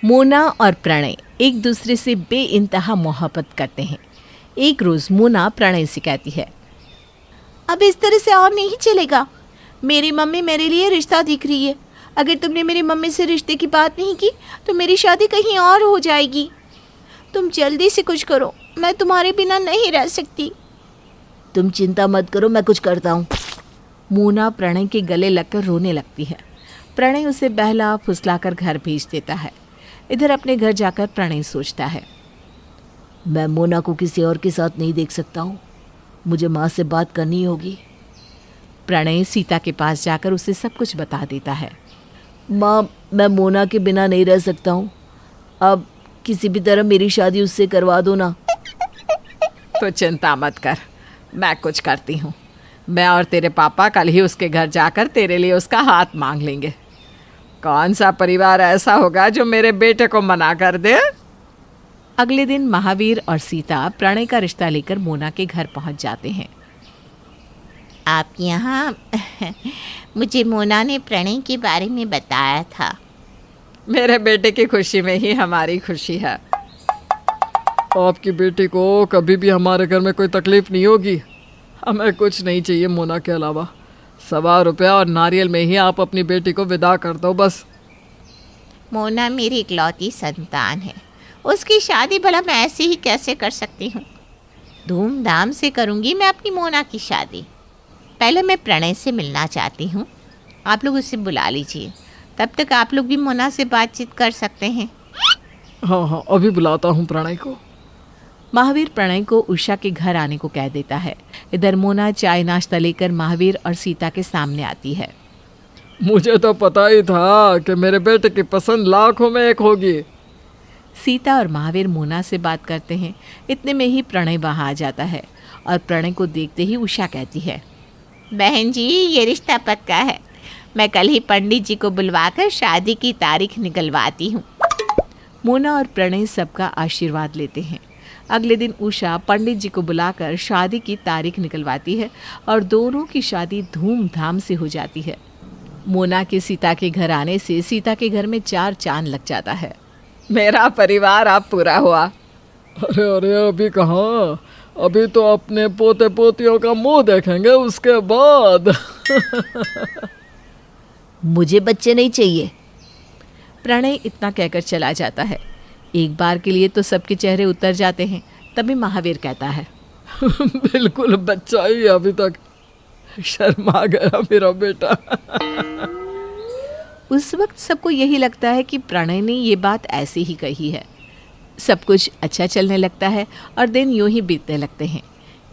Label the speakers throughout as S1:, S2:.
S1: मोना और प्रणय एक दूसरे से बेइंतहा मोहब्बत करते हैं। एक रोज मोना प्रणय से कहती है, अब इस तरह से और नहीं चलेगा। मेरी मम्मी मेरे लिए रिश्ता देख रही है। अगर तुमने मेरी मम्मी से रिश्ते की बात नहीं की तो मेरी शादी कहीं और हो जाएगी। तुम जल्दी से कुछ करो, मैं तुम्हारे बिना नहीं रह सकती। तुम चिंता मत करो, मैं कुछ करता हूँ। मोना प्रणय के गले लगकर रोने लगती है। प्रणय उसे बहला फुसलाकर घर भेज देता है। इधर अपने घर जाकर प्रणय सोचता है, मैं मोना को किसी और के साथ नहीं देख सकता हूँ। मुझे माँ से बात करनी होगी। प्रणय सीता के पास जाकर उसे सब कुछ बता देता है। माँ, मैं मोना के बिना नहीं रह सकता हूँ। अब किसी भी तरह मेरी शादी उससे करवा दो ना। तो चिंता मत कर, मैं कुछ करती हूँ। मैं और तेरे पापा कल ही उसके घर जाकर तेरे लिए उसका हाथ मांग लेंगे। कौन सा परिवार ऐसा होगा जो मेरे बेटे को मना कर दे। अगले दिन महावीर और सीता प्रणय का रिश्ता लेकर मोना के घर पहुंच जाते हैं।
S2: आप यहाँ मुझे मोना ने प्रणय के बारे में बताया था।
S1: मेरे बेटे की खुशी में ही हमारी खुशी है।
S3: आपकी बेटी को कभी भी हमारे घर में कोई तकलीफ नहीं होगी। हमें कुछ नहीं चाहिए मोना के अलावा। 1.25 रुपया और नारियल में ही आप अपनी बेटी को विदा कर दो बस।
S2: मोना मेरी इकलौती संतान है। उसकी शादी भला मैं ऐसे ही कैसे कर सकती हूँ। धूमधाम से करूँगी मैं अपनी मोना की शादी। पहले मैं प्रणय से मिलना चाहती हूँ। आप लोग उसे बुला लीजिए, तब तक आप लोग भी मोना से बातचीत कर सकते हैं।
S3: हाँ, अभी बुलाता हूँ प्रणय को।
S1: महावीर प्रणय को उषा के घर आने को कह देता है। इधर मोना चाय नाश्ता लेकर महावीर और सीता के सामने आती है।
S3: मुझे तो पता ही था कि मेरे बेटे की पसंद लाखों में एक होगी।
S1: सीता और महावीर मोना से बात करते हैं। इतने में ही प्रणय वहाँ आ जाता है और प्रणय को देखते ही उषा कहती है,
S2: बहन जी, ये रिश्ता पक्का है। मैं कल ही पंडित जी को बुलवाकर शादी की तारीख निकलवाती हूँ।
S1: मोना और प्रणय सबका आशीर्वाद लेते हैं। अगले दिन उषा पंडित जी को बुलाकर शादी की तारीख निकलवाती है और दोनों की शादी धूमधाम से हो जाती है। मोना के सीता के घर आने से सीता के घर में 4 चांद लग जाता है। मेरा परिवार अब पूरा हुआ।
S3: अरे अभी कहाँ, अभी तो अपने पोते पोतियों का मुंह देखेंगे उसके बाद।
S1: मुझे बच्चे नहीं चाहिए। प्रणय इतना कहकर चला जाता है। एक बार के लिए तो सबके चेहरे उतर जाते हैं। तभी महावीर कहता है,
S3: बिल्कुल बच्चा ही अभी तक। शर्मा गया मेरा बेटा।
S1: उस वक्त सबको यही लगता है कि प्रणय ने ये बात ऐसे ही कही है। सब कुछ अच्छा चलने लगता है और दिन यूं ही बीतने लगते हैं।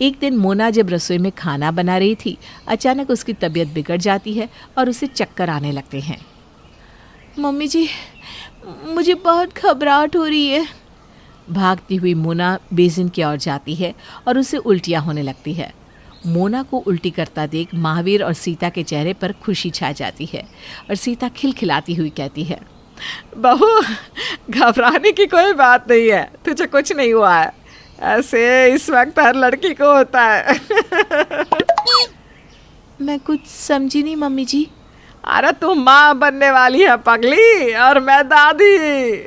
S1: एक दिन मोना जब रसोई में खाना बना रही थी, अचानक उसकी तबीयत बिगड़ जाती है और उसे चक्कर आने लगते हैं। मम्मी जी, मुझे बहुत घबराहट हो रही है। भागती हुई मोना बेसिन की ओर जाती है और उसे उल्टियाँ होने लगती है। मोना को उल्टी करता देख महावीर और सीता के चेहरे पर खुशी छा जाती है और सीता खिलखिलाती हुई कहती है, बहू, घबराने की कोई बात नहीं है। तुझे कुछ नहीं हुआ है। ऐसे इस वक्त हर लड़की को होता है। मैं कुछ समझी नहीं मम्मी जी। अरे तू माँ बनने वाली है पगली, और मैं दादी।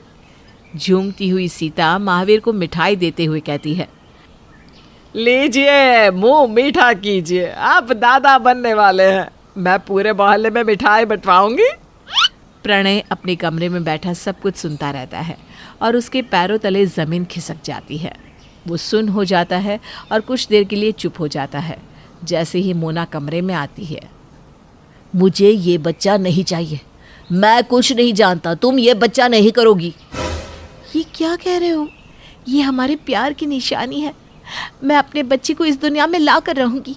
S1: झूमती हुई सीता महावीर को मिठाई देते हुए कहती है, लीजिए, मुंह मीठा कीजिए, आप दादा बनने वाले हैं। मैं पूरे मोहल्ले में मिठाई बंटवाऊंगी। प्रणय अपने कमरे में बैठा सब कुछ सुनता रहता है और उसके पैरों तले जमीन खिसक जाती है। वो सुन्न हो जाता है और कुछ देर के लिए चुप हो जाता है। जैसे ही मोना कमरे में आती है, मुझे ये बच्चा नहीं चाहिए। मैं कुछ नहीं जानता, तुम ये बच्चा नहीं करोगी। ये क्या कह रहे हो? ये हमारे प्यार की निशानी है। मैं अपने बच्चे को इस दुनिया में ला कर रहूंगी।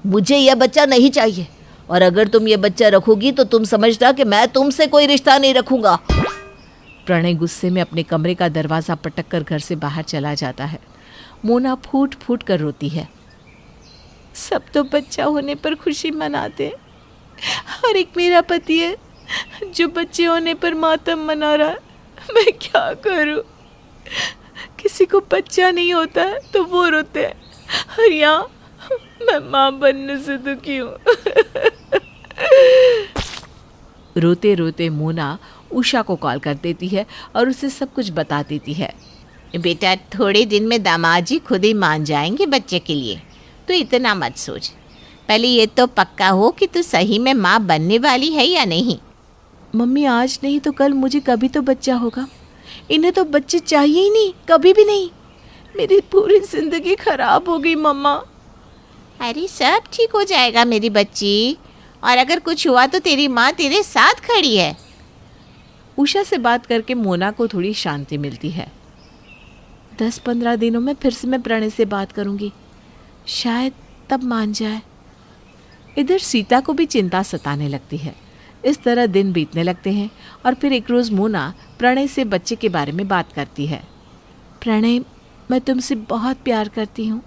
S1: मुझे यह बच्चा नहीं चाहिए, और अगर तुम ये बच्चा रखोगी तो तुम समझना कि मैं तुमसे कोई रिश्ता नहीं रखूंगा। प्रणय गुस्से में अपने कमरे का दरवाज़ा पटक कर घर से बाहर चला जाता है। मोना फूट फूट कर रोती है। सब तो बच्चा होने पर खुशी मनाते, और एक मेरा पति है जो बच्चे होने पर मातम मना रहा है। मैं क्या करूं? किसी को बच्चा नहीं होता है तो वो रोते हैं, और यहाँ मैं माँ बनने से दुखी हूँ। रोते रोते मोना उषा को कॉल कर देती है और उसे सब कुछ बता देती है।
S2: बेटा, थोड़े दिन में दामाद जी खुद ही मान जाएंगे बच्चे के लिए, तो इतना मत सोच। पहले ये तो पक्का हो कि तू सही में माँ बनने वाली है या नहीं।
S1: मम्मी, आज नहीं तो कल मुझे कभी तो बच्चा होगा। इन्हें तो बच्चे चाहिए ही नहीं, कभी भी नहीं। मेरी पूरी जिंदगी खराब हो गई मम्मा।
S2: अरे सब ठीक हो जाएगा मेरी बच्ची, और अगर कुछ हुआ तो तेरी माँ तेरे साथ खड़ी है।
S1: उषा से बात करके मोना को थोड़ी शांति मिलती है। 10-15 दिनों में फिर से मैं प्रणय से बात करूंगी, शायद तब मान जाए। इधर सीता को भी चिंता सताने लगती है। इस तरह दिन बीतने लगते हैं और फिर एक रोज़ मोना प्रणय से बच्चे के बारे में बात करती है। प्रणय, मैं तुमसे बहुत प्यार करती हूँ।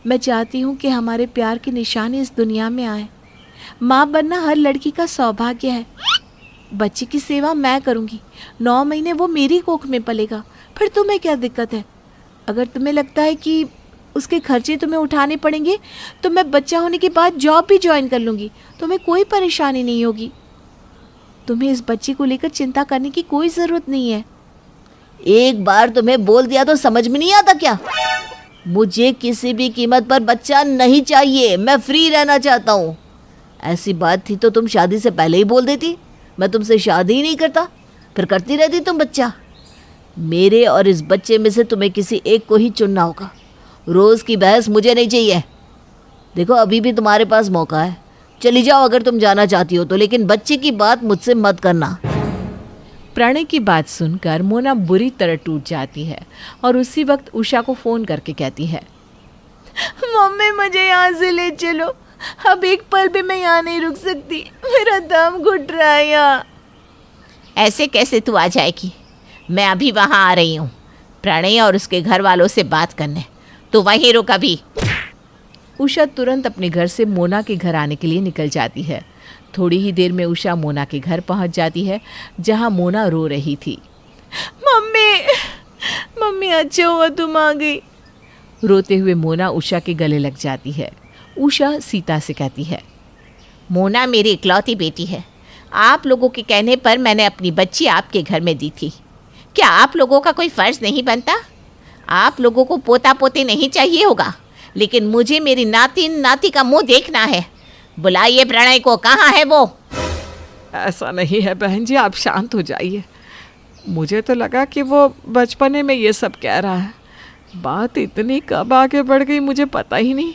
S1: मैं चाहती हूँ कि हमारे प्यार की निशानी इस दुनिया में आए। माँ बनना हर लड़की का सौभाग्य है। बच्चे की सेवा मैं करूँगी, 9 महीने वो मेरी कोख में पलेगा। फिर तुम्हें क्या दिक्कत है? अगर तुम्हें लगता है कि उसके खर्चे तुम्हें उठाने पड़ेंगे तो मैं बच्चा होने के बाद जॉब भी ज्वाइन कर लूँगी। तुम्हें कोई परेशानी नहीं होगी। तुम्हें इस बच्चे को लेकर चिंता करने की कोई ज़रूरत नहीं है।
S4: एक बार तुम्हें बोल दिया तो समझ में नहीं आता क्या? मुझे किसी भी कीमत पर बच्चा नहीं चाहिए। मैं फ्री रहना चाहता हूँ। ऐसी बात थी तो तुम शादी से पहले ही बोल देती। मैं तुमसे शादी ही नहीं करता, फिर करती रहती तुम बच्चा। मेरे और इस बच्चे में से तुम्हें किसी एक को ही चुनना होगा। रोज़ की बहस मुझे नहीं चाहिए। देखो, अभी भी तुम्हारे पास मौका है। चली जाओ अगर तुम जाना चाहती हो तो, लेकिन बच्चे की बात मुझसे मत करना।
S1: प्रणय की बात सुनकर मोना बुरी तरह टूट जाती है और उसी वक्त उषा को फ़ोन करके कहती है, मम्मी मुझे यहाँ से ले चलो। अब एक पल भी मैं यहाँ नहीं रुक सकती। मेरा दम घुट रहा है यहाँ।
S2: ऐसे कैसे तू आ जाएगी? मैं अभी वहाँ आ रही हूँ प्रणय और उसके घर वालों से बात करने। तो वहीं रुक अभी।
S1: उषा तुरंत अपने घर से मोना के घर आने के लिए निकल जाती है। थोड़ी ही देर में उषा मोना के घर पहुंच जाती है, जहां मोना रो रही थी। मम्मी अच्छा हुआ तुम आ गई। रोते हुए मोना उषा के गले लग जाती है। उषा सीता से कहती है,
S2: मोना मेरी इकलौती बेटी है। आप लोगों के कहने पर मैंने अपनी बच्ची आपके घर में दी थी। क्या आप लोगों का कोई फ़र्ज़ नहीं बनता? आप लोगों को पोता पोती नहीं चाहिए होगा, लेकिन मुझे मेरी नाती का मुंह देखना है। बुलाइए प्रणय को, कहाँ है वो?
S3: ऐसा नहीं है बहन जी, आप शांत हो जाइए। मुझे तो लगा कि वो बचपने में ये सब कह रहा है। बात इतनी कब आगे बढ़ गई मुझे पता ही नहीं।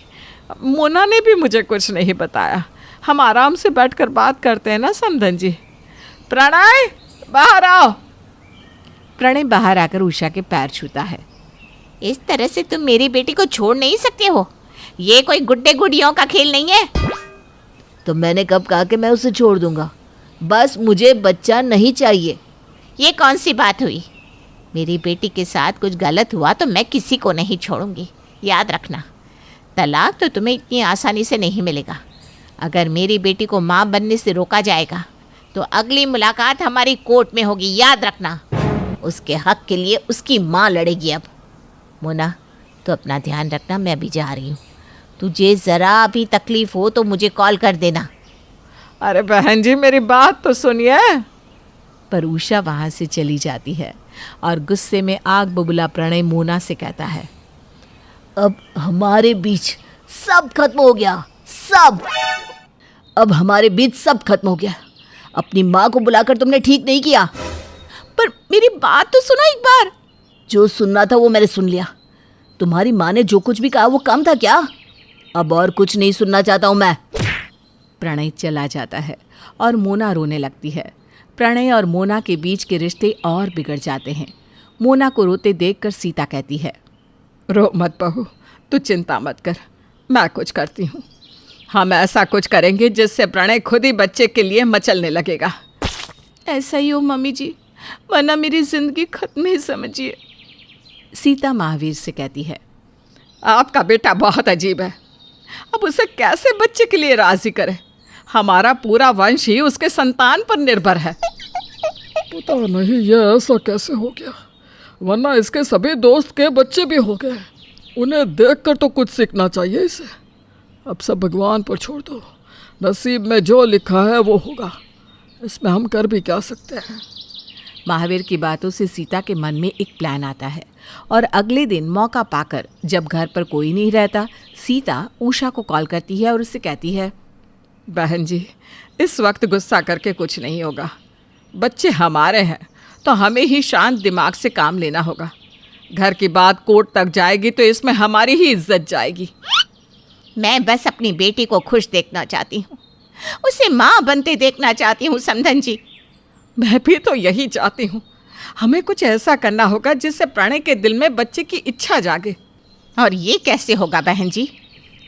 S3: मोना ने भी मुझे कुछ नहीं बताया। हम आराम से बैठकर बात करते हैं ना समधन जी। प्रणय, बाहर आओ।
S1: प्रणय बाहर आकर उषा के पैर छूता है।
S2: इस तरह से तुम मेरी बेटी को छोड़ नहीं सकते हो। ये कोई गुड्डे गुड़ियों का खेल नहीं है।
S4: तो मैंने कब कहा कि मैं उसे छोड़ दूंगा? बस मुझे बच्चा नहीं चाहिए।
S2: ये कौन सी बात हुई? मेरी बेटी के साथ कुछ गलत हुआ तो मैं किसी को नहीं छोड़ूंगी। याद रखना, तलाक तो तुम्हें इतनी आसानी से नहीं मिलेगा। अगर मेरी बेटी को माँ बनने से रोका जाएगा तो अगली मुलाकात हमारी कोर्ट में होगी। याद रखना, उसके हक के लिए उसकी माँ लड़ेगी। अब मोना, तो अपना ध्यान रखना। मैं अभी जा रही हूँ। तुझे ज़रा भी तकलीफ़ हो तो मुझे कॉल कर देना।
S3: अरे बहन जी, मेरी बात तो सुनिए।
S1: पर उषा वहाँ से चली जाती है और गुस्से में आग बबूला प्रणय मोना से कहता है,
S4: अब हमारे बीच सब खत्म हो गया। सब, अब हमारे बीच सब खत्म हो गया। अपनी माँ को बुलाकर तुमने ठीक नहीं किया।
S1: पर मेरी बात तो सुनो एक बार।
S4: जो सुनना था वो मैंने सुन लिया। तुम्हारी माँ ने जो कुछ भी कहा वो कम था क्या? अब और कुछ नहीं सुनना चाहता हूँ मैं।
S1: प्रणय चला जाता है और मोना रोने लगती है। प्रणय और मोना के बीच के रिश्ते और बिगड़ जाते हैं। मोना को रोते देखकर सीता कहती है,
S3: रो मत बहू, तू चिंता मत कर, मैं कुछ करती हूँ। हम ऐसा कुछ करेंगे जिससे प्रणय खुद ही बच्चे के लिए मचलने लगेगा।
S1: ऐसा ही हो मम्मी जी, वरना मेरी जिंदगी खत्म ही समझिए। सीता महावीर से कहती है,
S3: आपका बेटा बहुत अजीब है। अब उसे कैसे बच्चे के लिए राजी करे? हमारा पूरा वंश ही उसके संतान पर निर्भर है।
S5: पता नहीं ये ऐसा कैसे हो गया, वरना इसके सभी दोस्त के बच्चे भी हो गए। उन्हें देखकर तो कुछ सीखना चाहिए इसे। अब सब भगवान पर छोड़ दो। नसीब में जो लिखा है वो होगा। इसमें हम कर भी क्या सकते हैं।
S1: महावीर की बातों से सीता के मन में एक प्लान आता है और अगले दिन मौका पाकर जब घर पर कोई नहीं रहता, सीता उषा को कॉल करती है और उससे कहती है,
S3: बहन जी, इस वक्त गुस्सा करके कुछ नहीं होगा। बच्चे हमारे हैं तो हमें ही शांत दिमाग से काम लेना होगा। घर की बात कोर्ट तक जाएगी तो इसमें हमारी ही इज्जत जाएगी।
S2: मैं बस अपनी बेटी को खुश देखना चाहती हूँ, उसे माँ बनते देखना चाहती हूँ समधन जी।
S3: मैं भी तो यही चाहती हूँ। हमें कुछ ऐसा करना होगा जिससे प्रणय के दिल में बच्चे की इच्छा जागे।
S2: और ये कैसे होगा बहन जी?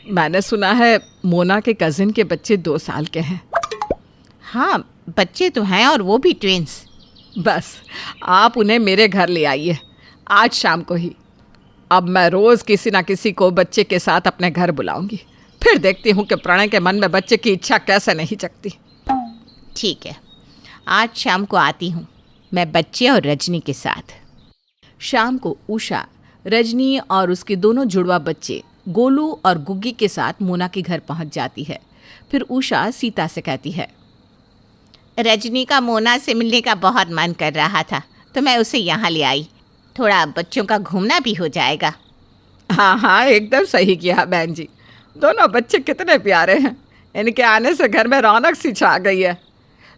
S3: मैंने सुना है मोना के कजिन के बच्चे 2 साल के हैं।
S2: हाँ, बच्चे तो हैं और वो भी ट्विंस।
S3: बस आप उन्हें मेरे घर ले आइए आज शाम को ही। अब मैं रोज़ किसी ना किसी को बच्चे के साथ अपने घर बुलाऊंगी, फिर देखती हूँ कि प्रणय के मन में बच्चे की इच्छा कैसे नहीं जगती।
S2: ठीक है, आज शाम को आती हूँ मैं बच्चे और रजनी के साथ।
S1: शाम को उषा, रजनी और उसके दोनों जुड़वा बच्चे गोलू और गुग्गी के साथ मोना के घर पहुंच जाती है। फिर उषा सीता से कहती है,
S2: रजनी का मोना से मिलने का बहुत मन कर रहा था तो मैं उसे यहाँ ले आई, थोड़ा बच्चों का घूमना भी हो जाएगा।
S3: हाँ हाँ, एकदम सही किया बहन जी। दोनों बच्चे कितने प्यारे हैं। इनके आने से घर में रौनक सी छा गई है।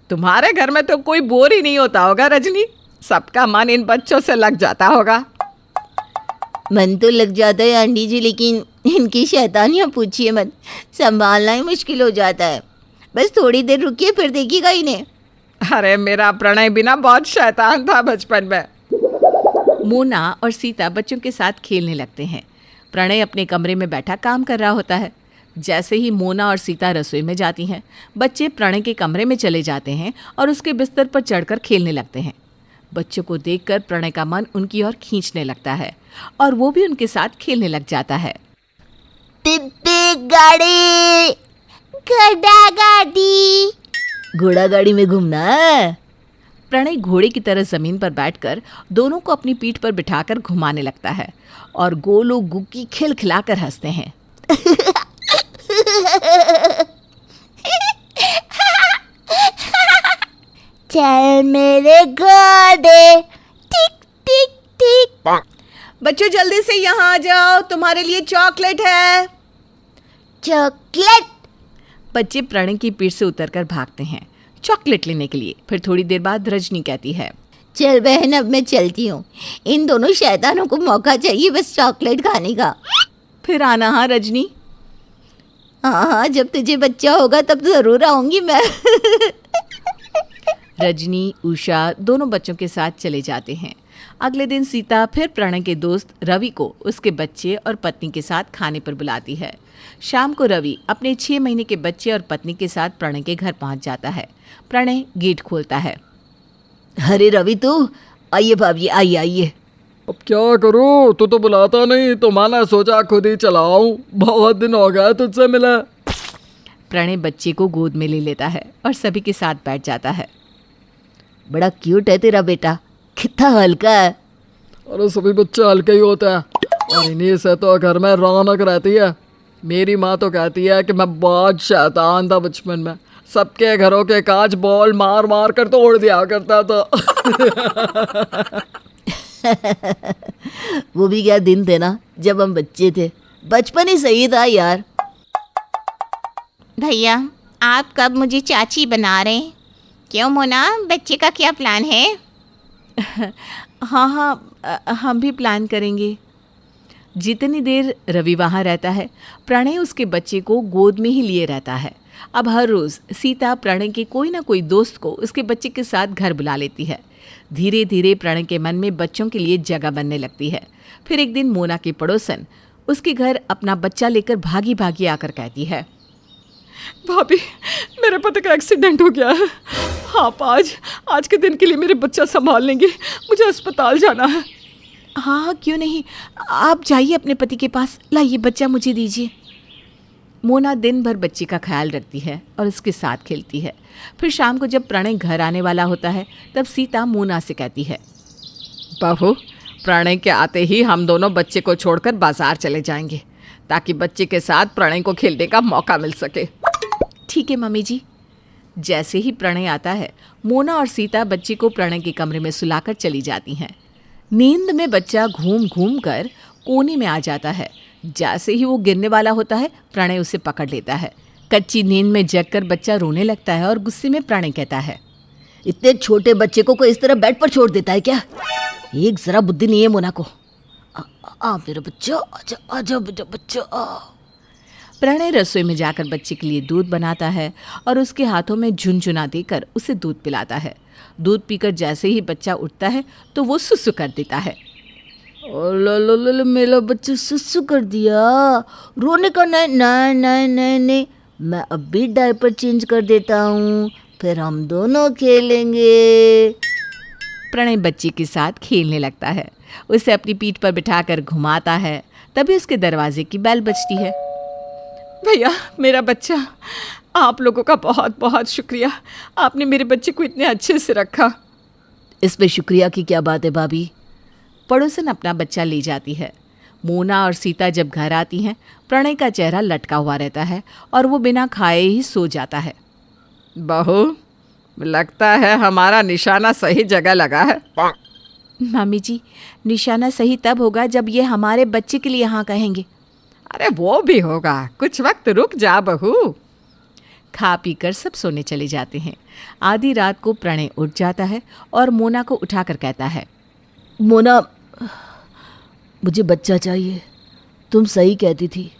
S3: तुम्हारे घर में तो कोई बोर ही नहीं होता होगा रजनी, सबका मन इन बच्चों से लग जाता होगा।
S4: मन तो लग जाता है आंटी जी, लेकिन इनकी शैतानियाँ पूछिए मत, संभालना ही मुश्किल हो जाता है। बस थोड़ी देर रुकिए फिर देखिएगा इन्हें।
S3: अरे मेरा प्रणय भी ना बहुत शैतान था बचपन में।
S1: मोना और सीता बच्चों के साथ खेलने लगते हैं। प्रणय अपने कमरे में बैठा काम कर रहा होता है। जैसे ही मोना और सीता रसोई में जाती हैं, बच्चे प्रणय के कमरे में चले जाते हैं और उसके बिस्तर पर चढ़कर खेलने लगते हैं। बच्चों को देखकर प्रणय का मन उनकी ओर खींचने लगता है और वो भी उनके साथ खेलने लग जाता है।
S4: टिक गाड़ी,
S2: घोड़ा गाड़ी।
S4: घोड़ा गाड़ी में घूमना है।
S1: प्रणय घोड़े की तरह जमीन पर बैठकर दोनों को अपनी पीठ पर बिठाकर घुमाने लगता है और गोलू गुग्गी खिलखिलाकर हंसते हैं।
S4: चल मेरे घोड़े, टिक टिक टिक।
S1: बच्चों जल्दी से यहाँ आ जाओ, तुम्हारे लिए चॉकलेट है।
S4: चॉकलेट।
S1: बच्चे प्रणय की पीठ से उतरकर भागते हैं चॉकलेट लेने के लिए। फिर थोड़ी देर बाद रजनी कहती है,
S4: चल बहन अब मैं चलती हूँ, इन दोनों शैतानों को मौका चाहिए बस चॉकलेट खाने का।
S1: फिर आना हाँ रजनी।
S4: हाँ, जब तुझे बच्चा होगा तब ज़रूर आऊँगी मैं।
S1: रजनी, उषा दोनों बच्चों के साथ चले जाते हैं। अगले दिन सीता फिर प्रणय के दोस्त रवि को उसके बच्चे और पत्नी के साथ खाने पर बुलाती है। शाम को रवि अपने 6 महीने के बच्चे और पत्नी के साथ प्रणय के घर पहुंच जाता है। प्रणय गेट खोलता है।
S4: अरे रवि, तो आइए भाभी, आइए आइए।
S5: अब क्या करूं, तू तो बुलाता नहीं, तो मैंने सोचा खुद ही चलाऊं। बहुत दिन हो गए तुझसे मिला।
S1: प्रणय बच्चे को गोद में ले लेता है और सभी के साथ बैठ जाता है।
S4: बड़ा क्यूट है तेरा बेटा, कितना हल्का है।
S5: अरे सभी बच्चे हल्के ही होते हैं और इन्हीं से तो घर में रौनक रहती है। मेरी माँ तो कहती है कि मैं बहुत शैतान था बचपन में, सबके घरों के कांच बॉल मार मार कर तोड़ दिया करता था।
S4: वो भी क्या दिन थे ना जब हम बच्चे थे, बचपन ही सही था यार।
S2: भैया, आप कब मुझे चाची बना रहे हैं? क्यों मोना, बच्चे का क्या प्लान है?
S1: हाँ हाँ, हम भी प्लान करेंगे। जितनी देर रवि वहाँ रहता है, प्रणय उसके बच्चे को गोद में ही लिए रहता है। अब हर रोज़ सीता प्रणय के कोई ना कोई दोस्त को उसके बच्चे के साथ घर बुला लेती है। धीरे धीरे प्रणय के मन में बच्चों के लिए जगह बनने लगती है। फिर एक दिन मोना की पड़ोसन उसके घर अपना बच्चा लेकर भागी भागी आकर कहती है,
S3: भाभी, मेरे पति का एक्सीडेंट हो गया है। आप आज के दिन के लिए मेरे बच्चा संभाल लेंगे, मुझे अस्पताल जाना है।
S1: हाँ हाँ, क्यों नहीं, आप जाइए अपने पति के पास, लाइए बच्चा मुझे दीजिए। मोना दिन भर बच्चे का ख्याल रखती है और उसके साथ खेलती है। फिर शाम को जब प्रणय घर आने वाला होता है, तब सीता मोना से कहती है,
S3: बहू, प्रणय के आते ही हम दोनों बच्चे को छोड़कर बाजार चले जाएंगे ताकि बच्चे के साथ प्रणय को खेलने का मौका मिल सके।
S1: ठीक है मम्मी जी। जैसे ही प्रणय आता है, मोना और सीता बच्चे को प्रणय के कमरे में सुलाकर चली जाती हैं। नींद में बच्चा घूम घूम कर कोने में आ जाता है। जैसे ही वो गिरने वाला होता है, प्रणय उसे पकड़ लेता है। कच्ची नींद में जगकर बच्चा रोने लगता है और गुस्से में प्रणय कहता है,
S4: इतने छोटे बच्चे को कोई इस तरह बेड पर छोड़ देता है क्या? एक जरा बुद्धि नहीं है मोना को। आ मेरा बच्चा, आजा आजा बेटा बच्चा आ।
S1: प्रणय रसोई में जाकर बच्चे के लिए दूध बनाता है और उसके हाथों में झुनझुना देकर उसे दूध पिलाता है। दूध पीकर जैसे ही बच्चा उठता है तो वो सुसु कर देता है।
S4: ओला मेरा बच्चा सुसु कर दिया। रोने का नहीं नहीं नहीं नहीं नहीं, मैं अभी डायपर चेंज कर देता हूँ, फिर हम दोनों खेलेंगे।
S1: प्रणय बच्चे के साथ खेलने लगता है, उसे अपनी पीठ पर बिठाकर घुमाता है। तभी उसके दरवाजे की बेल बजती है। भैया, मेरा बच्चा, आप लोगों का बहुत बहुत शुक्रिया, आपने मेरे बच्चे को इतने अच्छे से रखा।
S4: इसमें शुक्रिया की क्या बात है भाभी?
S1: पड़ोसन अपना बच्चा ले जाती है। मोना और सीता जब घर आती हैं, प्रणय का चेहरा लटका हुआ रहता है और वो बिना खाए ही सो जाता है।
S3: बहू, लगता है हमारा निशाना सही जगह लगा है।
S1: मामी जी, निशाना सही तब होगा जब ये हमारे बच्चे के लिए हाँ कहेंगे।
S3: अरे वो भी होगा, कुछ वक्त रुक जा बहू।
S1: खा पी कर सब सोने चले जाते हैं। आधी रात को प्रणय उठ जाता है और मोना को उठाकर कहता है,
S4: मोना, मुझे बच्चा चाहिए। तुम सही कहती थी,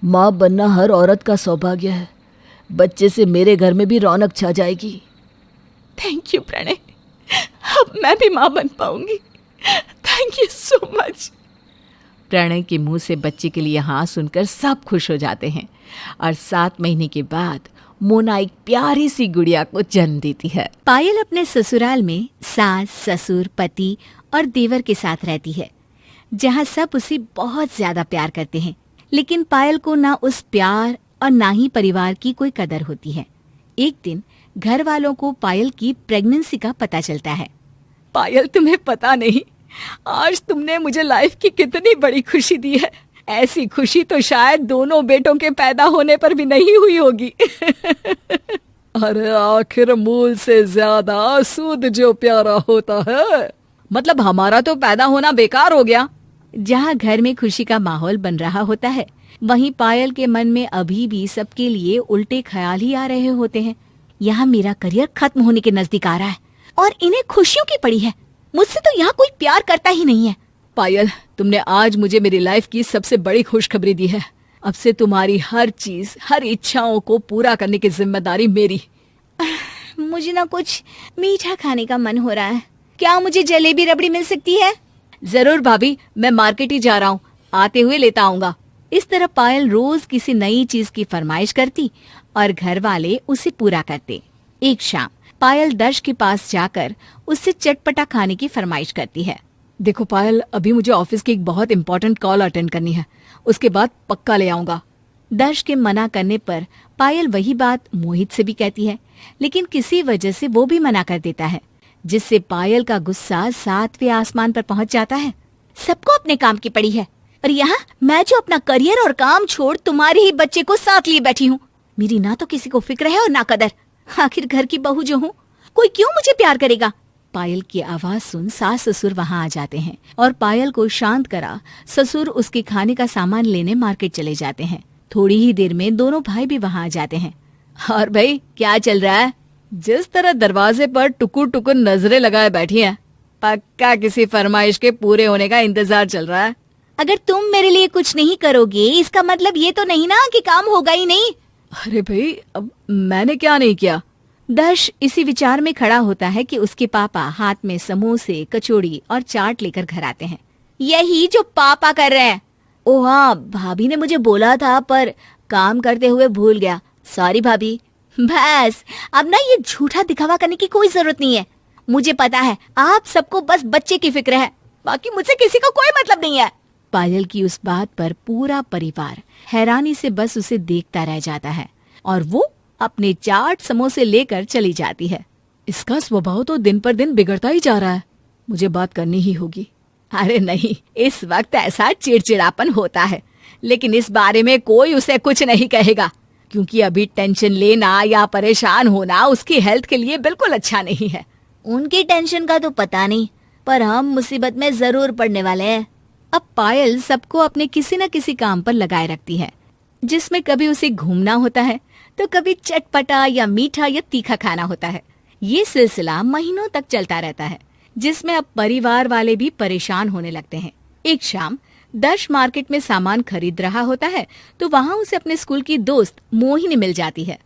S4: माँ बनना हर औरत का सौभाग्य है। बच्चे से मेरे घर में भी रौनक छा जाएगी।
S1: थैंक यू प्रणय, अब मैं भी माँ बन पाऊंगी। Thank you so much. Pranay के मुंह से बच्चे के लिए हाँ सुनकर सब खुश हो जाते हैं और 7 महीने के बाद मोना एक प्यारी सी गुड़िया को जन्म देती है।
S6: पायल अपने ससुराल में सास, ससुर, पति और देवर के साथ रहती है, जहाँ सब उसे बहुत ज्यादा प्यार करते हैं। लेकिन पायल को ना उस प्यार और ना ही परिवार की कोई कदर होती है। एक दिन घर वालों को पायल की प्रेगनेंसी का पता चलता है।
S1: पायल, तुम्हें पता नहीं, आज तुमने मुझे लाइफ की कितनी बड़ी खुशी दी है। ऐसी खुशी तो शायद दोनों बेटों के पैदा होने पर भी नहीं हुई होगी।
S5: अरे आखिर मूल से ज्यादा सूद जो प्यारा होता है।
S1: मतलब हमारा तो पैदा होना बेकार हो गया।
S6: जहाँ घर में खुशी का माहौल बन रहा होता है, वहीं पायल के मन में अभी भी सबके लिए उल्टे ख्याल ही आ रहे होते हैं। यहाँ मेरा करियर खत्म होने के नजदीक आ रहा है और इन्हें खुशियों की पड़ी है। मुझसे तो यहाँ कोई प्यार करता ही नहीं है।
S1: पायल, तुमने आज मुझे मेरी लाइफ की सबसे बड़ी खुशखबरी दी है। अब से तुम्हारी हर चीज, हर इच्छाओं को पूरा करने की जिम्मेदारी मेरी।
S6: मुझे ना कुछ मीठा खाने का मन हो रहा है। क्या मुझे जलेबी रबड़ी मिल सकती है?
S1: जरूर भाभी, मैं मार्केट ही जा रहा हूँ, आते हुए लेता आऊंगा।
S6: इस तरह पायल रोज किसी नई चीज की फरमाइश करती और घर वाले उसे पूरा करते। एक शाम पायल दर्श के पास जाकर उससे चटपटा खाने की फरमाइश करती है।
S1: देखो पायल, अभी मुझे ऑफिस की एक बहुत इंपॉर्टेंट कॉल अटेंड करनी है, उसके बाद पक्का ले आऊंगा।
S6: दर्श के मना करने पर पायल वही बात मोहित से भी कहती है, लेकिन किसी वजह से वो भी मना कर देता है, जिससे पायल का गुस्सा 7वें आसमान पर पहुंच जाता है। सबको अपने काम की पड़ी है और यहाँ मैं जो अपना करियर और काम छोड़ तुम्हारे ही बच्चे को साथ लिए बैठी हूँ। मेरी ना तो किसी को फिक्र है और ना कदर। आखिर घर की बहू जो हूँ, कोई क्यों मुझे प्यार करेगा? पायल की आवाज सुन सास ससुर वहाँ आ जाते हैं और पायल को शांत करा ससुर उसके खाने का सामान लेने मार्केट चले जाते हैं। थोड़ी ही देर में दोनों भाई भी वहाँ आ जाते हैं।
S1: और भाई, क्या चल रहा है? जिस तरह दरवाजे पर टुकुर टुकुर नजरें लगाए बैठी हैं, पक्का किसी फरमाइश के पूरे होने का इंतजार चल रहा है।
S6: अगर तुम मेरे लिए कुछ नहीं करोगे, इसका मतलब ये तो नहीं ना कि काम होगा ही नहीं।
S1: अरे भाई, अब मैंने क्या नहीं किया?
S6: दर्श इसी विचार में खड़ा होता है कि उसके पापा हाथ में समोसे, कचौड़ी और चाट लेकर घर आते हैं। यही जो पापा कर रहे हैं। ओ हाँ, भाभी ने मुझे बोला था पर काम करते हुए भूल गया। सॉरी भाभी। बस अब ना ये झूठा दिखावा करने की कोई जरूरत नहीं है। मुझे पता है आप सबको बस बच्चे की फिक्र है, बाकी मुझसे किसी को कोई मतलब नहीं है। पायल की उस बात पर पूरा परिवार हैरानी से बस उसे देखता रह जाता है और वो अपने चाट समोसे लेकर चली जाती है।
S1: इसका स्वभाव तो दिन पर दिन बिगड़ता ही जा रहा है, मुझे बात करनी ही होगी।
S6: अरे नहीं, इस वक्त ऐसा चिड़चिड़ापन होता है, लेकिन इस बारे में कोई उसे कुछ नहीं कहेगा। क्योंकि अभी टेंशन लेना या परेशान होना उसकी हेल्थ के लिए बिल्कुल अच्छा नहीं है।
S4: उनकी टेंशन का तो पता नहीं, पर हम मुसीबत में जरूर पड़ने वाले हैं।
S6: अब पायल सबको अपने किसी न किसी काम पर लगाए रखती है, जिसमें कभी उसे घूमना होता है तो कभी चटपटा या मीठा या तीखा खाना होता है। ये सिलसिला महीनों तक चलता रहता है, जिसमें अब परिवार वाले भी परेशान होने लगते हैं। एक शाम दर्श मार्केट में सामान खरीद रहा होता है तो वहाँ उसे अपने स्कूल की दोस्त मोहिनी मिल जाती है।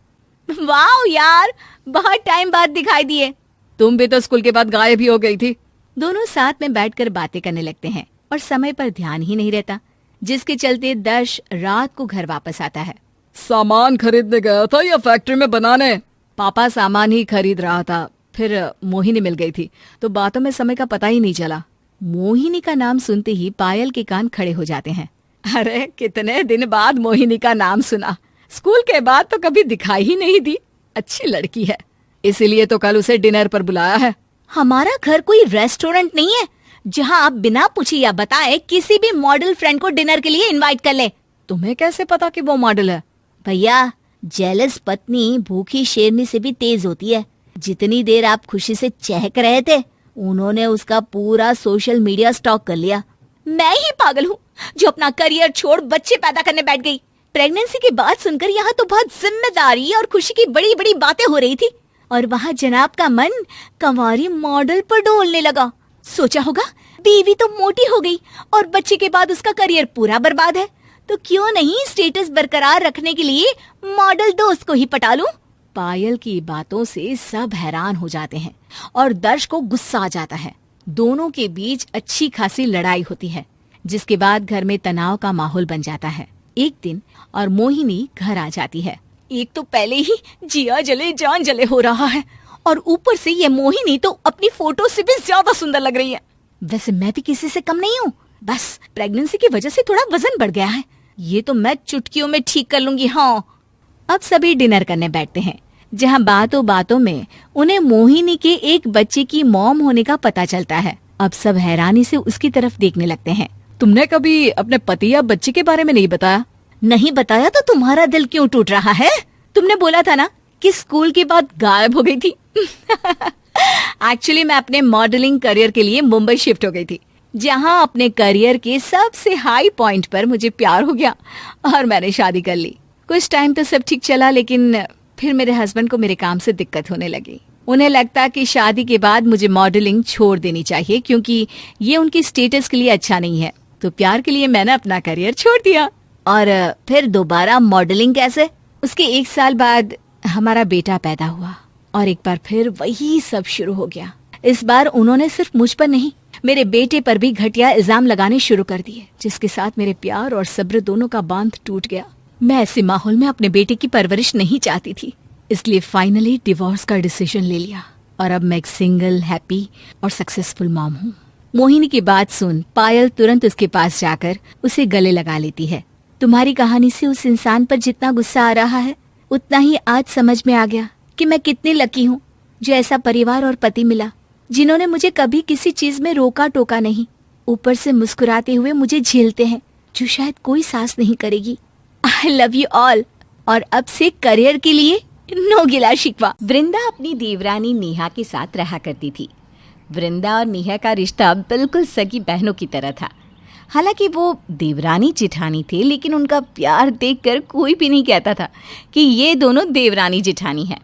S4: वाह यार, बहुत टाइम बाद दिखाई दिए।
S6: तुम भी तो स्कूल के बाद गायब ही हो गई थी। दोनों साथ में बैठकर बातें करने लगते हैं और समय पर ध्यान ही नहीं रहता, जिसके चलते दर्श रात को घर वापस आता है।
S3: सामान खरीदने गया था या फैक्ट्री में बनाने?
S6: पापा सामान ही खरीद रहा था, फिर मोहिनी मिल गई थी तो बातों में समय का पता ही नहीं चला। मोहिनी का नाम सुनते ही पायल के कान खड़े हो जाते हैं। अरे कितने दिन बाद मोहिनी का नाम सुना, स्कूल के बाद तो कभी दिखाई ही नहीं दी। अच्छी लड़की है, इसीलिए तो कल उसे डिनर पर बुलाया है।
S4: हमारा घर कोई रेस्टोरेंट नहीं है जहाँ आप बिना पूछे या बताए किसी भी मॉडल फ्रेंड को डिनर के लिए इनवाइट कर ले।
S6: तुम्हें कैसे पता कि वो मॉडल है?
S4: भैया, जेलस पत्नी भूखी शेरनी से भी तेज होती है। जितनी देर आप खुशी से चहक रहे थे, उन्होंने उसका पूरा सोशल मीडिया स्टॉक कर लिया। मैं ही पागल हूँ जो अपना करियर छोड़ बच्चे पैदा करने बैठ गई। प्रेगनेंसी की बात सुनकर यहाँ तो बहुत जिम्मेदारी और खुशी की बड़ी बड़ी बातें हो रही थी, और वहाँ जनाब का मन कंवारी मॉडल पर डोलने लगा। सोचा होगा बीवी तो मोटी हो गई और बच्चे के बाद उसका करियर पूरा बर्बाद है, तो क्यों नहीं स्टेटस बरकरार रखने के लिए मॉडल दोस्त को ही पटा लूं।
S6: पायल की बातों से सब हैरान हो जाते हैं और दर्श को गुस्सा आ जाता है। दोनों के बीच अच्छी खासी लड़ाई होती है, जिसके बाद घर में तनाव का माहौल बन जाता है। एक दिन और मोहिनी घर आ जाती है।
S4: एक तो पहले ही जिया जले जान जले हो रहा है, और ऊपर से ये मोहिनी तो अपनी फोटो से भी ज्यादा सुंदर लग रही है। वैसे मैं भी किसी से कम नहीं हूँ, बस प्रेगनेंसी की वजह से थोड़ा वजन बढ़ गया है। ये तो मैं चुटकियों में ठीक कर लूंगी। हाँ,
S6: अब सभी डिनर करने बैठते हैं, जहाँ बातों बातों में उन्हें मोहिनी के एक बच्चे की मॉम होने का पता चलता है। अब सब हैरानी से उसकी तरफ देखने लगते हैं।
S3: तुमने कभी अपने पति या बच्चे के बारे में नहीं बताया?
S4: नहीं बताया तो तुम्हारा दिल क्यों टूट रहा है? तुमने बोला था ना कि स्कूल के बाद गायब हो गई थी।
S6: एक्चुअली मैं अपने मॉडलिंग करियर के लिए मुंबई शिफ्ट हो गई थी, जहाँ अपने करियर के सबसे हाई पॉइंट पर मुझे प्यार हो गया और मैंने शादी कर ली। कुछ टाइम तो सब ठीक चला, लेकिन फिर मेरे हस्बैंड को मेरे काम से दिक्कत होने लगी। उन्हें लगता कि शादी के बाद मुझे मॉडलिंग छोड़ देनी चाहिए, क्योंकि ये उनकी स्टेटस के लिए अच्छा नहीं है। तो प्यार के लिए मैंने अपना करियर छोड़ दिया।
S4: और फिर दोबारा मॉडलिंग कैसे?
S6: उसके 1 साल बाद हमारा बेटा पैदा हुआ और एक बार फिर वही सब शुरू हो गया। इस बार उन्होंने सिर्फ मुझ पर नहीं, मेरे बेटे पर भी घटिया इल्जाम लगाने शुरू कर दिए, जिसके साथ मेरे प्यार और सब्र दोनों का बांध टूट गया। मैं ऐसे माहौल में अपने बेटे की परवरिश नहीं चाहती थी, इसलिए फाइनली डिवोर्स का डिसीजन ले लिया और अब मैं एक सिंगल, हैप्पी और सक्सेसफुल मॉम हूँ। मोहिनी की बात सुन पायल तुरंत उसके पास जाकर उसे गले लगा लेती है। तुम्हारी कहानी से उस इंसान पर जितना गुस्सा आ रहा है, उतना ही आज समझ में आ गया कि मैं कितनी लकी हूँ जो ऐसा परिवार और पति मिला, जिन्होंने मुझे कभी किसी चीज में रोका टोका नहीं, ऊपर से मुस्कुराते हुए मुझे झेलते हैं, जो शायद कोई सास नहीं करेगी। I love you all. और अब से करियर के लिए नो गिला शिकवा।
S1: वृंदा अपनी देवरानी नेहा के साथ रहा करती थी। वृंदा और नेहा का रिश्ता बिल्कुल सगी बहनों की तरह था। हालांकि वो देवरानी जिठानी थे, लेकिन उनका प्यार देखकर कोई भी नहीं कहता था कि ये दोनों देवरानी जिठानी हैं।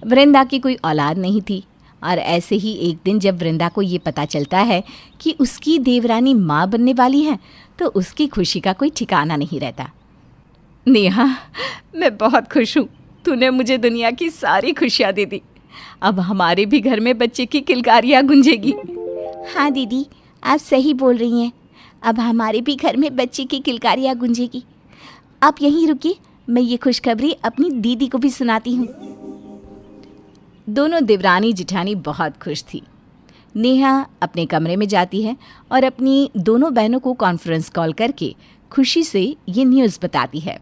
S1: वृंदा की कोई औलाद नहीं थी, और ऐसे ही एक दिन जब वृंदा को ये पता चलता है कि उसकी देवरानी माँ बनने वाली है, तो उसकी खुशी का कोई ठिकाना नहीं रहता। नेहा, मैं बहुत खुश हूँ, तूने मुझे दुनिया की सारी खुशियाँ दे दी। अब हमारे भी घर में बच्चे की किलकारियाँ गूंजेगी।
S2: हाँ दीदी, आप सही बोल रही हैं, अब हमारे भी घर में बच्चे की किलकारियाँ गूंजेगी। आप यहीं रुकिए, मैं ये खुशखबरी अपनी दीदी को भी सुनाती हूँ।
S1: दोनों देवरानी जिठानी बहुत खुश थी। नेहा अपने कमरे में जाती है और अपनी दोनों बहनों को कॉन्फ्रेंस कॉल करके खुशी से ये न्यूज़ बताती है।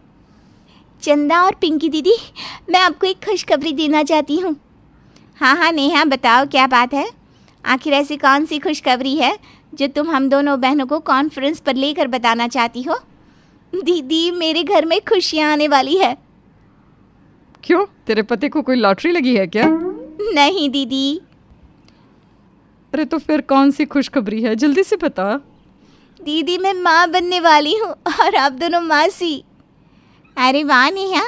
S2: चंदा और पिंकी दीदी, मैं आपको एक खुशखबरी देना चाहती हूँ। हाँ नेहा, बताओ क्या बात है? आखिर ऐसी कौन सी खुशखबरी है जो तुम हम दोनों बहनों को कॉन्फ्रेंस पर लेकर बताना चाहती हो? दीदी, मेरे घर में खुशियाँ आने वाली है।
S3: क्यों, तेरे पति को कोई लॉटरी लगी है क्या?
S2: नहीं दीदी।
S3: अरे तो फिर कौन सी खुशखबरी है, जल्दी से बता।
S2: दीदी मैं माँ बनने वाली हूँ और आप दोनों मासी। अरे वाह नेहा,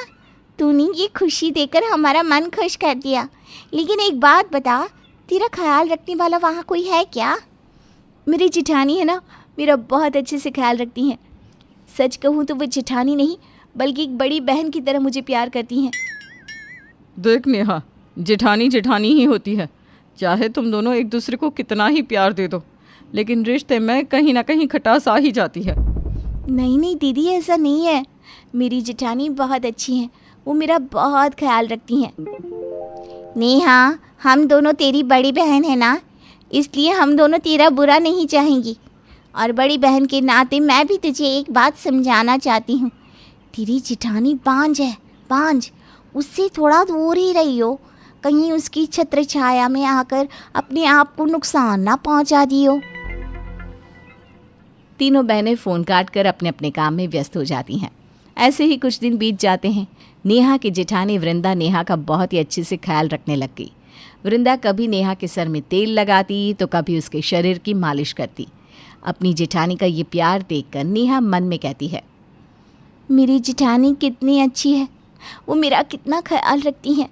S2: तूने ये खुशी देकर हमारा मन खुश कर दिया। लेकिन एक बात बता, तेरा ख्याल रखने वाला वहाँ कोई है क्या? मेरी जेठानी है ना, मेरा बहुत अच्छे से ख्याल रखती हैं। सच कहूँ तो वो जेठानी नहीं बल्कि एक बड़ी बहन की तरह मुझे प्यार करती हैं।
S3: देख नेहा, जेठानी जेठानी ही होती है, चाहे तुम दोनों एक दूसरे को कितना ही प्यार दे दो, लेकिन रिश्ते में कहीं ना कहीं खटास आ ही जाती है।
S2: नहीं नहीं दीदी, ऐसा नहीं है। मेरी जेठानी बहुत अच्छी हैं, वो मेरा बहुत ख्याल रखती हैं। नेहा, हम दोनों तेरी बड़ी बहन है ना, इसलिए हम दोनों तेरा बुरा नहीं चाहेंगी। और बड़ी बहन के नाते मैं भी तुझे एक बात समझाना चाहती हूँ। तेरी जेठानी बांझ है, बांझ। उससे थोड़ा दूर ही रही हो, कहीं उसकी छत्र छाया में आकर अपने आप को नुकसान ना पहुँचा दियो।
S1: तीनों बहनें फ़ोन काट कर अपने अपने काम में व्यस्त हो जाती हैं। ऐसे ही कुछ दिन बीत जाते हैं। नेहा की जेठानी वृंदा नेहा का बहुत ही अच्छे से ख्याल रखने लग गई। वृंदा कभी नेहा के सर में तेल लगाती तो कभी उसके शरीर की मालिश करती। अपनी जेठानी का ये प्यार देखकर नेहा मन में कहती है,
S2: मेरी जेठानी कितनी अच्छी है, वो मेरा कितना ख्याल रखती हैं।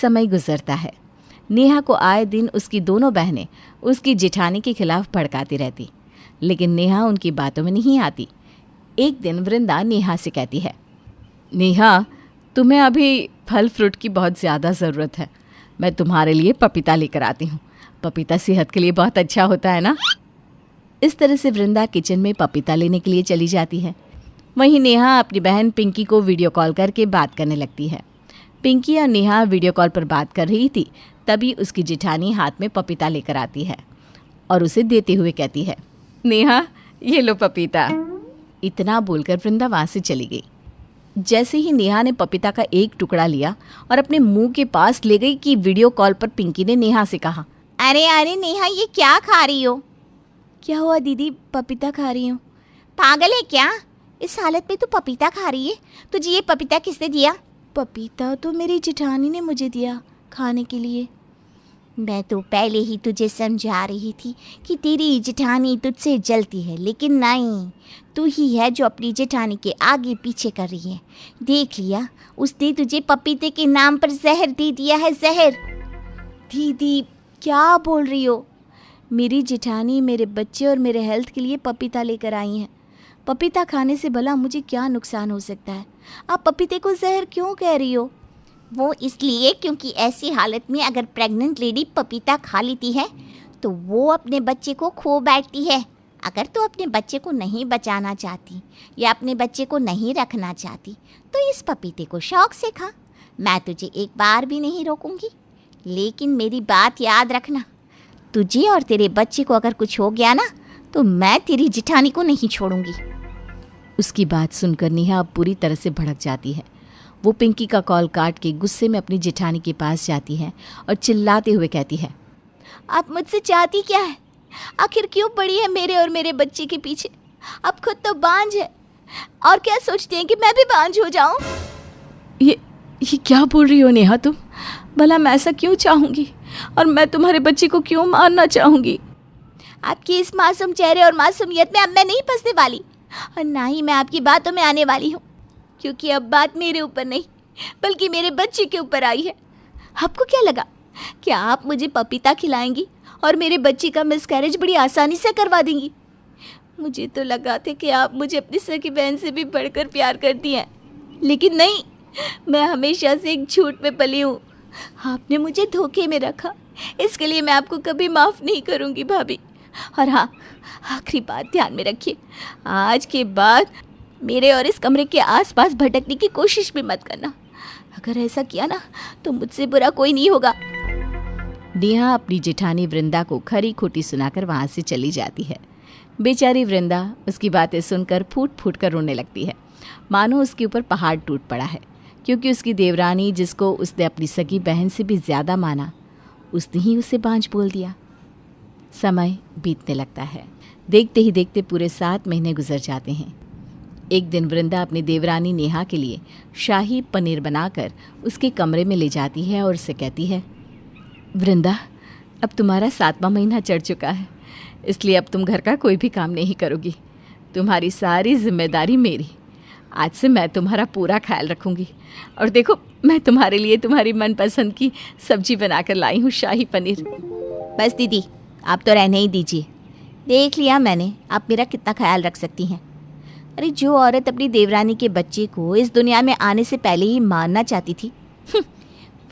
S1: समय गुजरता है। नेहा को आए दिन उसकी दोनों बहनें उसकी जेठानी के खिलाफ भड़काती रहती, लेकिन नेहा उनकी बातों में नहीं आती। एक दिन वृंदा नेहा से कहती है, नेहा, तुम्हें अभी फल फ्रूट की बहुत ज़्यादा ज़रूरत है। मैं तुम्हारे लिए पपीता लेकर आती हूँ। पपीता सेहत के लिए बहुत अच्छा होता है ना। इस तरह से वृंदा किचन में पपीता लेने के लिए चली जाती है। वहीं नेहा अपनी बहन पिंकी को वीडियो कॉल करके बात करने लगती है। पिंकी और नेहा वीडियो कॉल पर बात कर रही थी, तभी उसकी जेठानी हाथ में पपीता लेकर आती है और उसे देते हुए कहती है, नेहा, ये लो पपीता। इतना बोलकर वृंदा वहाँ से चली गई। जैसे ही नेहा ने पपीता का एक टुकड़ा लिया और अपने मुंह के पास ले गई कि वीडियो कॉल पर पिंकी ने नेहा से कहा,
S2: अरे अरे नेहा, ये क्या खा रही हो?
S1: क्या हुआ दीदी, पपीता खा रही हूँ।
S2: पागल है क्या? इस हालत में तू पपीता खा रही है? तुझे ये पपीता किसने दिया?
S1: पपीता तो मेरी जेठानी ने मुझे दिया खाने के लिए।
S2: मैं तो पहले ही तुझे समझा रही थी कि तेरी जेठानी तुझसे जलती है, लेकिन नहीं, तू ही है जो अपनी जेठानी के आगे पीछे कर रही है। देख लिया, उसने तुझे पपीते के नाम पर जहर दे दिया है, जहर।
S1: दीदी क्या बोल रही हो? मेरी जेठानी मेरे बच्चे और मेरे हेल्थ के लिए पपीता लेकर आई हैं। पपीता खाने से भला मुझे क्या नुकसान हो सकता है? आप पपीते को जहर क्यों कह रही हो?
S2: वो इसलिए क्योंकि ऐसी हालत में अगर प्रेग्नेंट लेडी पपीता खा लेती है तो वो अपने बच्चे को खो बैठती है। अगर तो अपने बच्चे को नहीं बचाना चाहती या अपने बच्चे को नहीं रखना चाहती तो इस पपीते को शौक से खा। मैं तुझे एक बार भी नहीं रोकूंगी, लेकिन मेरी बात याद रखना, तुझे और तेरे बच्चे को अगर कुछ हो गया ना तो मैं तेरी जेठानी को नहीं छोड़ूंगी।
S1: उसकी बात सुनकर नेहा अब पूरी तरह से भड़क जाती है। वो पिंकी का कॉल काट के गुस्से में अपनी जेठानी के पास जाती है और चिल्लाते हुए कहती है,
S2: आप मुझसे चाहती क्या है? आखिर क्यों पड़ी है मेरे और मेरे बच्चे के पीछे? आप खुद तो बांझ है और क्या सोचते हैं कि मैं भी बांझ हो जाऊं?
S1: ये क्या बोल रही हो नेहा तुम? भला मैं ऐसा क्यों चाहूँगी और मैं तुम्हारे बच्चे को क्यों मारना चाहूँगी?
S2: आपकी इस मासूम चेहरे और मासूमियत में अब मैं नहीं फंसने वाली और ना ही मैं आपकी बातों में आने वाली हूँ, क्योंकि अब बात मेरे ऊपर नहीं बल्कि मेरे बच्चे के ऊपर आई है। आपको क्या लगा क्या आप मुझे पपीता खिलाएंगी और मेरे बच्चे का मिसकैरेज बड़ी आसानी से करवा देंगी? मुझे तो लगा था कि आप मुझे अपनी सगी बहन से भी बढ़कर प्यार करती हैं, लेकिन नहीं, मैं हमेशा से एक झूठ में पली हूँ। आपने मुझे धोखे में रखा, इसके लिए मैं आपको कभी माफ़ नहीं करूँगी भाभी। और हाँ, आखिरी बात ध्यान में रखिए, आज के बाद मेरे और इस कमरे के आसपास भटकने की कोशिश भी मत करना। अगर ऐसा किया ना तो मुझसे बुरा कोई नहीं होगा।
S1: नेहा अपनी जेठानी वृंदा को खरी खोटी सुनाकर वहाँ से चली जाती है। बेचारी वृंदा उसकी बातें सुनकर फूट फूट कर रोने लगती है, मानो उसके ऊपर पहाड़ टूट पड़ा है, क्योंकि उसकी देवरानी, जिसको उसने अपनी सगी बहन से भी ज़्यादा माना, उसने ही उसे बांझ बोल दिया। समय बीतने लगता है। देखते ही देखते पूरे 7 महीने गुजर जाते हैं। एक दिन वृंदा अपनी देवरानी नेहा के लिए शाही पनीर बनाकर उसके कमरे में ले जाती है और उससे कहती है, वृंदा, अब तुम्हारा 7वां महीना चढ़ चुका है, इसलिए अब तुम घर का कोई भी काम नहीं करोगी। तुम्हारी सारी जिम्मेदारी मेरी। आज से मैं तुम्हारा पूरा ख्याल रखूंगी। और देखो, मैं तुम्हारे लिए तुम्हारी मनपसंद की सब्जी बनाकर लाई हूँ, शाही पनीर।
S2: बस दीदी, आप तो रहने ही दीजिए। देख लिया मैंने आप मेरा कितना ख्याल रख सकती हैं। अरे जो औरत अपनी देवरानी के बच्चे को इस दुनिया में आने से पहले ही मारना चाहती थी,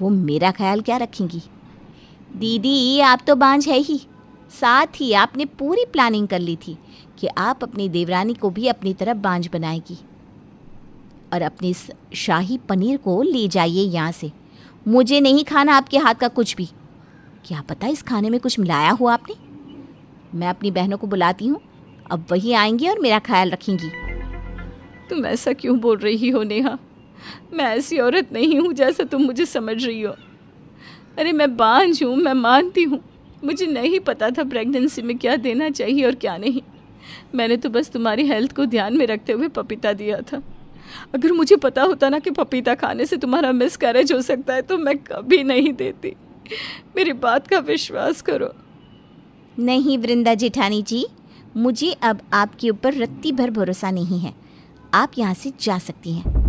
S2: वो मेरा ख्याल क्या रखेंगी। दीदी, आप तो बांझ है ही, साथ ही आपने पूरी प्लानिंग कर ली थी कि आप अपनी देवरानी को भी अपनी तरफ बांझ बनाएगी। और अपनी इस शाही पनीर को ले जाइए यहाँ से। मुझे नहीं खाना आपके हाथ का कुछ भी। क्या पता इस खाने में कुछ मिलाया हो आपने। मैं अपनी बहनों को बुलाती हूँ, अब वही आएंगी और मेरा ख्याल रखेंगी।
S1: तुम ऐसा क्यों बोल रही हो नेहा? मैं ऐसी औरत नहीं हूँ जैसा तुम मुझे समझ रही हो। अरे मैं बांझ हूँ, मैं मानती हूँ। मुझे नहीं पता था प्रेगनेंसी में क्या देना चाहिए और क्या नहीं। मैंने तो बस तुम्हारी हेल्थ को ध्यान में रखते हुए पपीता दिया था। अगर मुझे पता होता ना कि पपीता खाने से तुम्हारा मिसकैरेज हो सकता है तो मैं कभी नहीं देती। मेरी बात का विश्वास करो।
S2: नहीं वृंदा जेठानी जी, मुझे अब आपके ऊपर रत्ती भर भरोसा नहीं है। आप यहाँ से जा सकती हैं।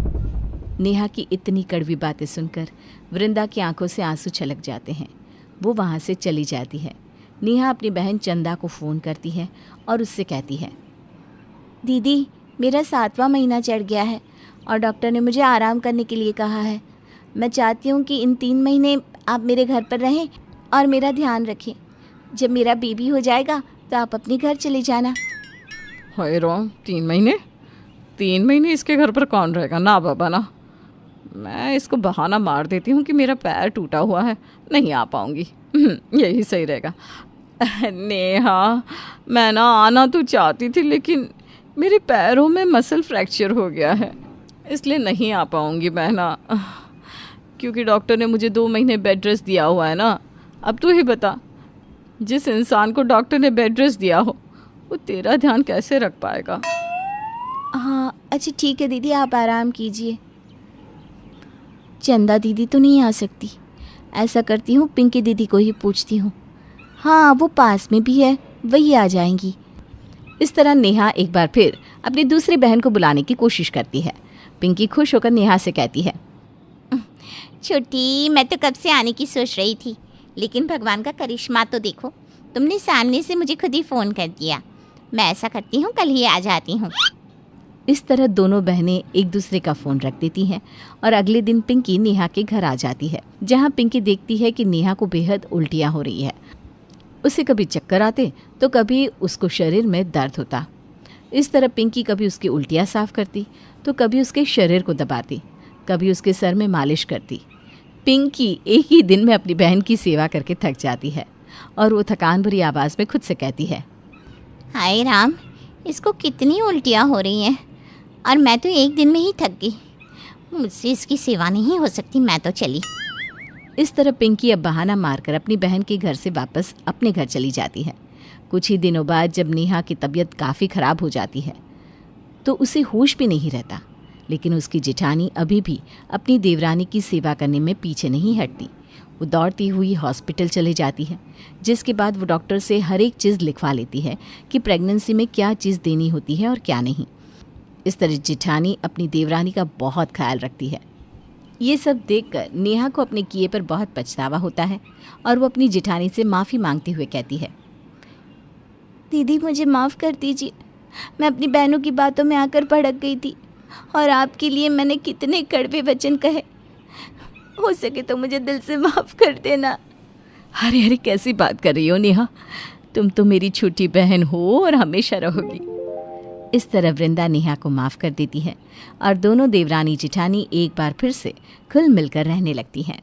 S1: नेहा की इतनी कड़वी बातें सुनकर वृंदा की आंखों से आंसू छलक जाते हैं। वो वहाँ से चली जाती है। नेहा अपनी बहन चंदा को फ़ोन करती है और उससे कहती है,
S2: दीदी, मेरा 7वां महीना चढ़ गया है और डॉक्टर ने मुझे आराम करने के लिए कहा है। मैं चाहती हूँ कि इन 3 महीने आप मेरे घर पर रहें और मेरा ध्यान रखें। जब मेरा बेबी हो जाएगा तो आप अपने घर चले जाना।
S3: हाय राम, 3 महीने इसके घर पर कौन रहेगा? ना बाबा ना। मैं इसको बहाना मार देती हूँ कि मेरा पैर टूटा हुआ है, नहीं आ पाऊँगी। यही सही रहेगा। नेहा, मैं ना आना तो चाहती थी लेकिन मेरे पैरों में मसल फ्रैक्चर हो गया है, इसलिए नहीं आ पाऊँगी मैं ना। क्योंकि डॉक्टर ने मुझे 2 महीने बेड रेस्ट दिया हुआ है ना। अब तू ही बता, जिस इंसान को डॉक्टर ने बेड रेस्ट दिया हो वो तेरा ध्यान कैसे रख पाएगा?
S2: हाँ, अच्छा ठीक है दीदी, आप आराम कीजिए। चंदा दीदी तो नहीं आ सकती। ऐसा करती हूँ, पिंकी दीदी को ही पूछती हूँ। हाँ, वो पास में भी है, वही आ जाएंगी।
S1: इस तरह नेहा एक बार फिर अपनी दूसरी बहन को बुलाने की कोशिश करती है। पिंकी खुश होकर नेहा से कहती है,
S2: छोटी, मैं तो कब से आने की सोच रही थी, लेकिन भगवान का करिश्मा तो देखो, तुमने सामने से मुझे खुद ही फ़ोन कर दिया। मैं ऐसा करती हूँ, कल ही आ जाती हूँ।
S1: इस तरह दोनों बहनें एक दूसरे का फ़ोन रख देती हैं और अगले दिन पिंकी नेहा के घर आ जाती है, जहाँ पिंकी देखती है कि नेहा को बेहद उल्टियाँ हो रही है। उसे कभी चक्कर आते तो कभी उसको शरीर में दर्द होता। इस तरह पिंकी कभी उसकी उल्टियाँ साफ करती तो कभी उसके शरीर को दबाती, कभी उसके सर में मालिश करती। पिंकी एक ही दिन में अपनी बहन की सेवा करके थक जाती है और वो थकान भरी आवाज़ में खुद से कहती है,
S2: हाय राम, इसको कितनी उल्टियाँ हो रही हैं और मैं तो एक दिन में ही थक गई। मुझसे इसकी सेवा नहीं हो सकती, मैं तो चली।
S1: इस तरह पिंकी अब बहाना मारकर अपनी बहन के घर से वापस अपने घर चली जाती है। कुछ ही दिनों बाद जब नेहा की तबीयत काफ़ी ख़राब हो जाती है तो उसे होश भी नहीं रहता, लेकिन उसकी जेठानी अभी भी अपनी देवरानी की सेवा करने में पीछे नहीं हटती। वो दौड़ती हुई हॉस्पिटल चले जाती है, जिसके बाद वो डॉक्टर से हर एक चीज़ लिखवा लेती है कि प्रेगनेंसी में क्या चीज़ देनी होती है और क्या नहीं। इस तरह जेठानी अपनी देवरानी का बहुत ख्याल रखती है। ये सब देखकर नेहा को अपने किए पर बहुत पछतावा होता है और वो अपनी जेठानी से माफ़ी मांगते हुए कहती है,
S2: दीदी मुझे माफ़ कर दीजिए। मैं अपनी बहनों की बातों में आकर भड़क गई थी और आपके लिए मैंने कितने कड़वे वचन कहे। हो सके तो मुझे दिल से माफ़ कर देना।
S1: अरे अरे, कैसी बात कर रही हो नेहा, तुम तो मेरी छोटी बहन हो और हमेशा रहोगी। इस तरह वृंदा नेहा को माफ़ कर देती है और दोनों देवरानी जेठानी एक बार फिर से खुल मिलकर रहने लगती हैं।